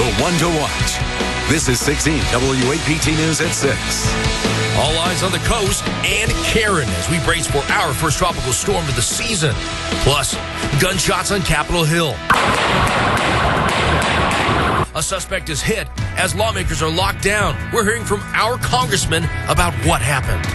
the one to watch. This is 16 WAPT News at 6. All eyes on the coast and Karen as we brace for our first tropical storm of the season. Plus, gunshots on Capitol Hill. A suspect is hit as lawmakers are locked down. We're hearing from our congressman about what happened.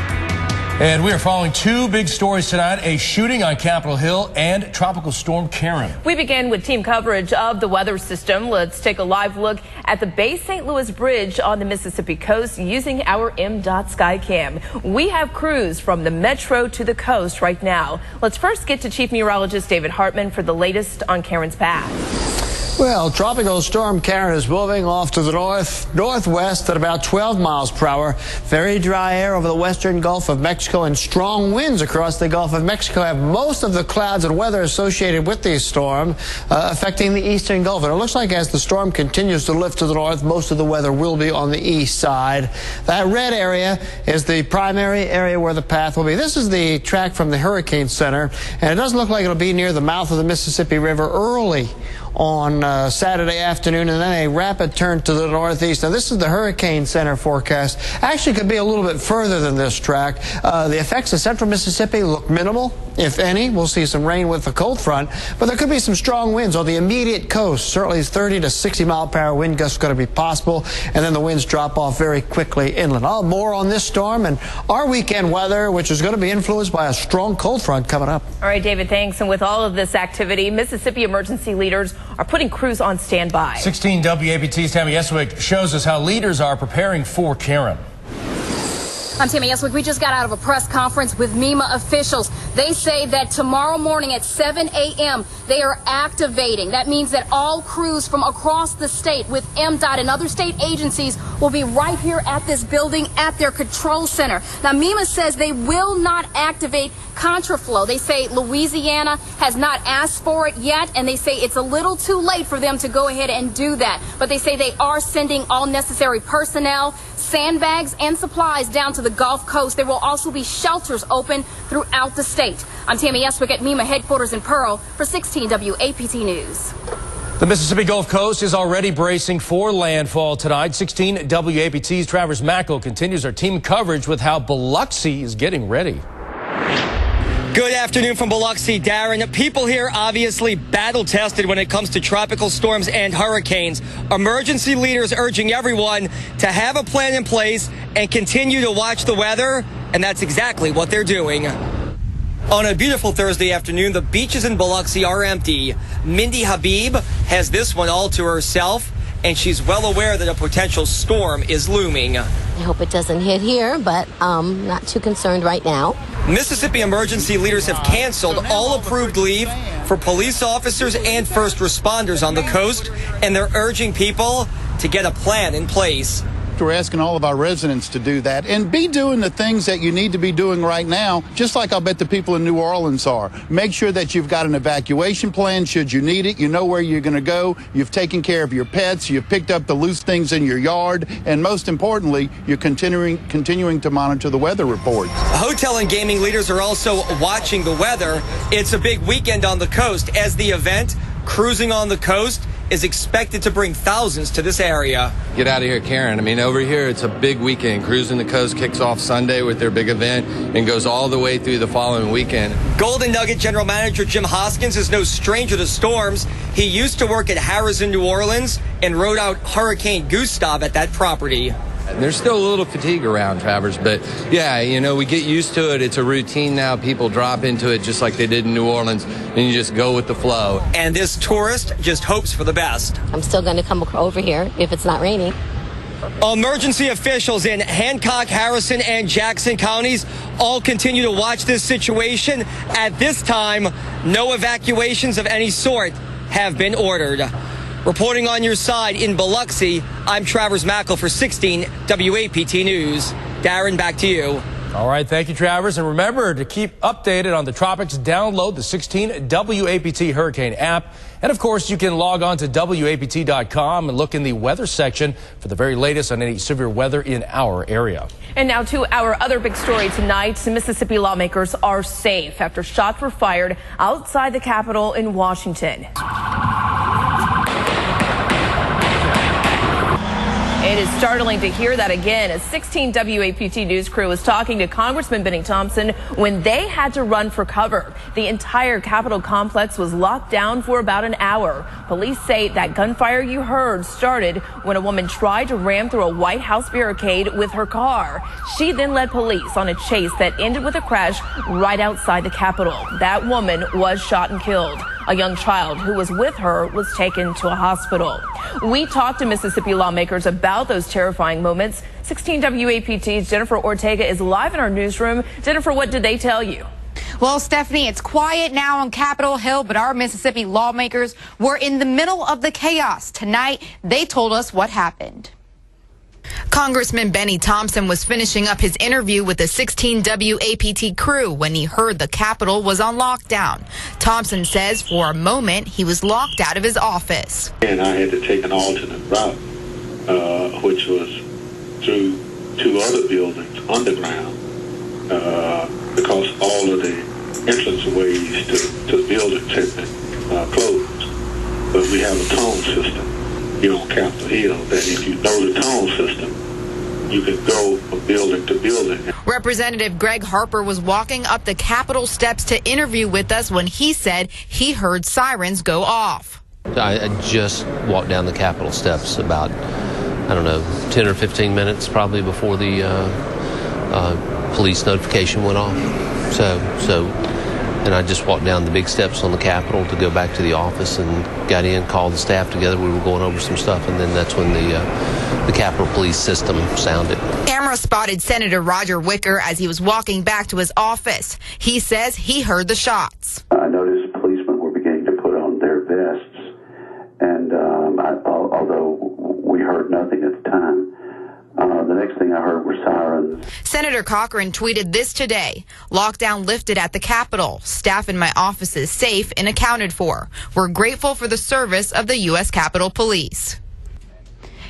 And we are following two big stories tonight, a shooting on Capitol Hill and Tropical Storm Karen. We begin with team coverage of the weather system. Let's take a live look at the Bay St. Louis Bridge on the Mississippi coast using our MDOT Skycam. We have crews from the metro to the coast right now. Let's first get to Chief Meteorologist David Hartman for the latest on Karen's path. Well, Tropical Storm Karen is moving off to the northwest at about 12 miles per hour. Very dry air over the western Gulf of Mexico and strong winds across the Gulf of Mexico have most of the clouds and weather associated with the storm affecting the eastern Gulf. And it looks like as the storm continues to lift to the north, most of the weather will be on the east side. That red area is the primary area where the path will be. This is the track from the Hurricane Center, and it doesn't look like it'll be near the mouth of the Mississippi River early on Saturday afternoon, and then a rapid turn to the northeast. Now, this is the Hurricane Center forecast. Actually, could be a little bit further than this track. The effects of central Mississippi look minimal, if any. We'll see some rain with the cold front, but there could be some strong winds on the immediate coast. Certainly 30 to 60 mile per hour wind gusts going to be possible, and then the winds drop off very quickly inland. More on this storm and our weekend weather, which is going to be influenced by a strong cold front coming up. All right, David, thanks. And with all of this activity, Mississippi emergency leaders are putting crews on standby. 16 WAPT's Tammy Eswick shows us how leaders are preparing for Karen. I'm Tammy Eswick. We just got out of a press conference with MEMA officials. They say that tomorrow morning at 7 a.m. they are activating. That means that all crews from across the state with MDOT and other state agencies will be right here at this building at their control center. Now, MEMA says they will not activate contraflow. They say Louisiana has not asked for it yet, and they say it's a little too late for them to go ahead and do that. But they say they are sending all necessary personnel, sandbags, and supplies down to the Gulf Coast. There will also be shelters open throughout the state. I'm Tammy Eswick at MEMA headquarters in Pearl for 16 WAPT News. The Mississippi Gulf Coast is already bracing for landfall tonight. 16 WAPT's Travis Mackel continues our team coverage with how Biloxi is getting ready. Good afternoon from Biloxi, Darren. People here obviously battle-tested when it comes to tropical storms and hurricanes. Emergency leaders urging everyone to have a plan in place and continue to watch the weather, and that's exactly what they're doing. On a beautiful Thursday afternoon, the beaches in Biloxi are empty. Mindy Habib has this one all to herself, and she's well aware that a potential storm is looming. I hope it doesn't hit here, but not too concerned right now. Mississippi emergency leaders have canceled all approved leave for police officers and first responders on the coast, and they're urging people to get a plan in place. We're asking all of our residents to do that and be doing the things that you need to be doing right now, just like I'll bet the people in New Orleans are. Make sure that you've got an evacuation plan should you need it. You know where you're going to go. You've taken care of your pets. You've picked up the loose things in your yard. And most importantly, you're continuing to monitor the weather reports. Hotel and gaming leaders are also watching the weather. It's a big weekend on the coast as the event, Cruising on the Coast, is expected to bring thousands to this area. Get out of here, Karen. I mean, over here, it's a big weekend. Cruising the Coast kicks off Sunday with their big event and goes all the way through the following weekend. Golden Nugget General Manager Jim Hoskins is no stranger to storms. He used to work at Harrah's in New Orleans and rode out Hurricane Gustav at that property. There's still a little fatigue around, Travers, but yeah, you know, we get used to it. It's a routine now. People drop into it just like they did in New Orleans, and you just go with the flow. And this tourist just hopes for the best. I'm still going to come over here if it's not raining. Emergency officials in Hancock, Harrison, and Jackson counties all continue to watch this situation. At this time, no evacuations of any sort have been ordered. Reporting on your side in Biloxi, I'm Travis Mackel for 16 WAPT News. Darren, back to you. All right, thank you, Travers. And remember to keep updated on the tropics. Download the 16 WAPT Hurricane app. And, of course, you can log on to WAPT.com and look in the weather section for the very latest on any severe weather in our area. And now to our other big story tonight. Mississippi lawmakers are safe after shots were fired outside the Capitol in Washington. It is startling to hear that again. A 16 WAPT news crew was talking to Congressman Benny Thompson when they had to run for cover. The entire Capitol complex was locked down for about an hour. Police say that gunfire you heard started when a woman tried to ram through a White House barricade with her car. She then led police on a chase that ended with a crash right outside the Capitol. That woman was shot and killed. A young child who was with her was taken to a hospital. We talked to Mississippi lawmakers about those terrifying moments. 16 WAPT's Jennifer Ortega is live in our newsroom. Jennifer, what did they tell you? Well, Stephanie, it's quiet now on Capitol Hill, but our Mississippi lawmakers were in the middle of the chaos. Tonight, they told us what happened. Congressman Benny Thompson was finishing up his interview with the 16 WAPT crew when he heard the Capitol was on lockdown. Thompson says for a moment he was locked out of his office. And I had to take an alternate route, which was through two other buildings underground, because all of the entranceways to the buildings had been closed. But we have a tone system here on Capitol Hill that if you know the tone system, you can go from building to building. Representative Greg Harper was walking up the Capitol steps to interview with us when he said he heard sirens go off. I just walked down the Capitol steps about, 10 or 15 minutes probably before the police notification went off. And I just walked down the big steps on the Capitol to go back to the office and got in, called the staff together. We were going over some stuff, and then that's when the Capitol Police system sounded. Camera spotted Senator Roger Wicker as he was walking back to his office. He says he heard the shots. I noticed policemen were beginning to put on their vests, and although we heard nothing at the time, the next thing I heard were sirens. Senator Cochran tweeted this today. Lockdown lifted at the Capitol. Staff in my office is safe and accounted for. We're grateful for the service of the U.S. Capitol Police.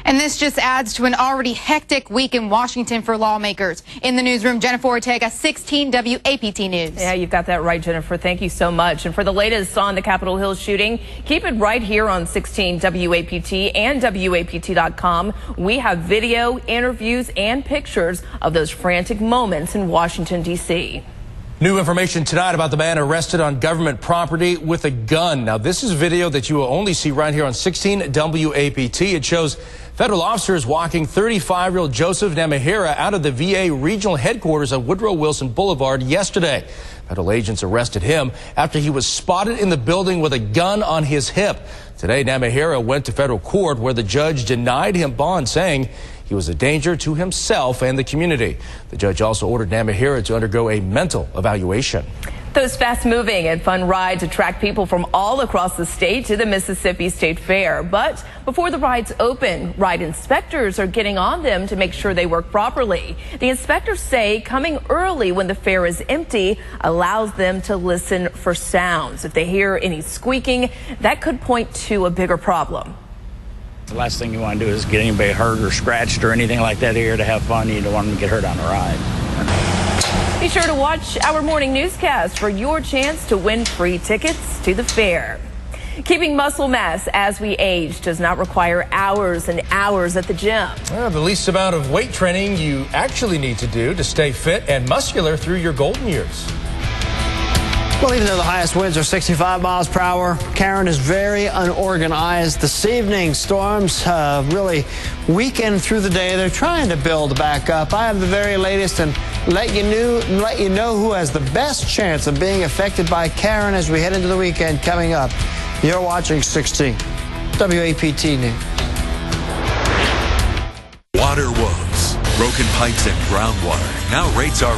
And this just adds to an already hectic week in Washington for lawmakers. In the newsroom, Jennifer Ortega, 16 WAPT News. Yeah, you've got that right, Jennifer. Thank you so much. And for the latest on the Capitol Hill shooting, keep it right here on 16 WAPT and WAPT.com. We have video, interviews, and pictures of those frantic moments in Washington, D.C. New information tonight about the man arrested on government property with a gun. Now, this is video that you will only see right here on 16 WAPT. It shows federal officers walking 35-year-old Joseph Namahira out of the VA regional headquarters on Woodrow Wilson Boulevard yesterday. Federal agents arrested him after he was spotted in the building with a gun on his hip. Today, Namahira went to federal court where the judge denied him bond, saying he was a danger to himself and the community. The judge also ordered Namahira to undergo a mental evaluation. Those fast-moving and fun rides attract people from all across the state to the Mississippi State Fair. But before the rides open, ride inspectors are getting on them to make sure they work properly. The inspectors say coming early when the fair is empty allows them to listen for sounds. If they hear any squeaking, that could point to a bigger problem. The last thing you want to do is get anybody hurt or scratched or anything like that here to have fun. You don't want them to get hurt on the ride. Be sure to watch our morning newscast for your chance to win free tickets to the fair. Keeping muscle mass as we age does not require hours and hours at the gym. Well, the least amount of weight training you actually need to do to stay fit and muscular through your golden years. Well, even though the highest winds are 65 miles per hour, Karen is very unorganized this evening. Storms really weakened through the day. They're trying to build back up. I have the very latest and let you know who has the best chance of being affected by Karen as we head into the weekend coming up. You're watching 16 WAPT News. Water woes, broken pipes and groundwater. Now rates are